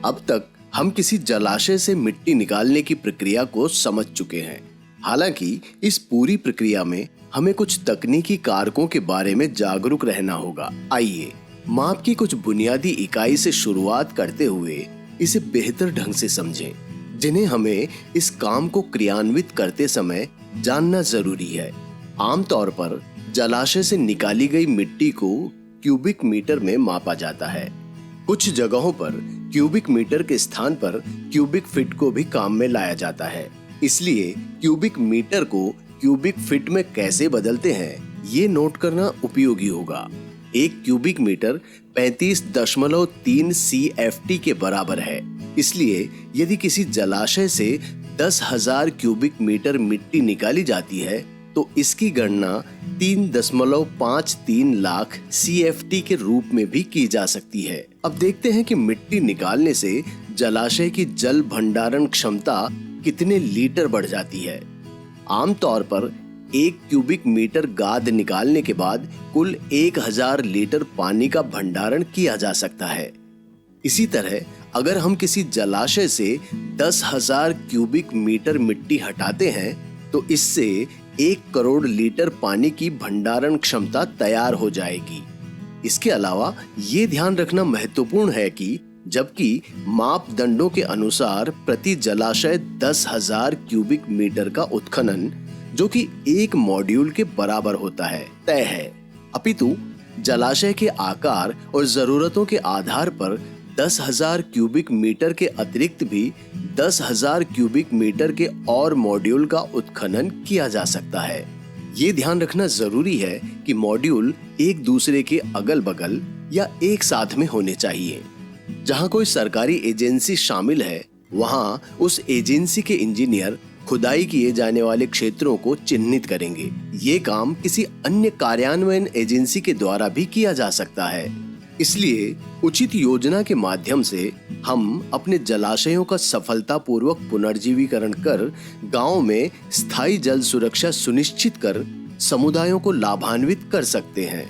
अब तक हम किसी जलाशय से मिट्टी निकालने की प्रक्रिया को समझ चुके हैं। हालांकि इस पूरी प्रक्रिया में हमें कुछ तकनीकी कारकों के बारे में जागरूक रहना होगा। आइए माप की कुछ बुनियादी इकाई से शुरुआत करते हुए इसे बेहतर ढंग से समझें, जिन्हें हमें इस काम को क्रियान्वित करते समय जानना जरूरी है। आमतौर पर जलाशय से निकाली गई मिट्टी को क्यूबिक मीटर में मापा जाता है। कुछ जगहों पर क्यूबिक मीटर के स्थान पर क्यूबिक फीट को भी काम में लाया जाता है। इसलिए क्यूबिक मीटर को क्यूबिक फीट में कैसे बदलते हैं, ये नोट करना उपयोगी होगा। एक क्यूबिक मीटर 35.3 CFT के बराबर है। इसलिए यदि किसी जलाशय से 10,000 क्यूबिक मीटर मिट्टी निकाली जाती है तो इसकी गणना 3.53 लाख CFT के रूप में भी की जा सकती है। अब देखते हैं कि मिट्टी निकालने से जलाशय की जल भंडारण क्षमता कितने लीटर बढ़ जाती है। आमतौर पर एक क्यूबिक मीटर गाद निकालने के बाद कुल 1000 लीटर पानी का भंडारण किया जा सकता है। इसी तरह अगर हम किसी जलाशय से 10,000 क्यूबिक मीटर मिट्टी हटाते हैं तो इससे 1 करोड़ लीटर पानी की भंडारण क्षमता तैयार हो जाएगी। इसके अलावा ये ध्यान रखना महत्वपूर्ण है कि जबकि मापदंडों के अनुसार प्रति जलाशय 10,000 क्यूबिक मीटर का उत्खनन, जो कि एक मॉड्यूल के बराबर होता है, तय है, अपितु जलाशय के आकार और जरूरतों के आधार पर 10,000 क्यूबिक मीटर के अतिरिक्त भी 10,000 क्यूबिक मीटर के और मॉड्यूल का उत्खनन किया जा सकता है। ये ध्यान रखना जरूरी है कि मॉड्यूल एक दूसरे के अगल बगल या एक साथ में होने चाहिए। जहां कोई सरकारी एजेंसी शामिल है, वहां उस एजेंसी के इंजीनियर खुदाई किए जाने वाले क्षेत्रों को चिन्हित करेंगे। ये काम किसी अन्य कार्यान्वयन एजेंसी के द्वारा भी किया जा सकता है। इसलिए उचित योजना के माध्यम से हम अपने जलाशयों का सफलतापूर्वक पुनर्जीवीकरण कर गांव में स्थायी जल सुरक्षा सुनिश्चित कर समुदायों को लाभान्वित कर सकते हैं।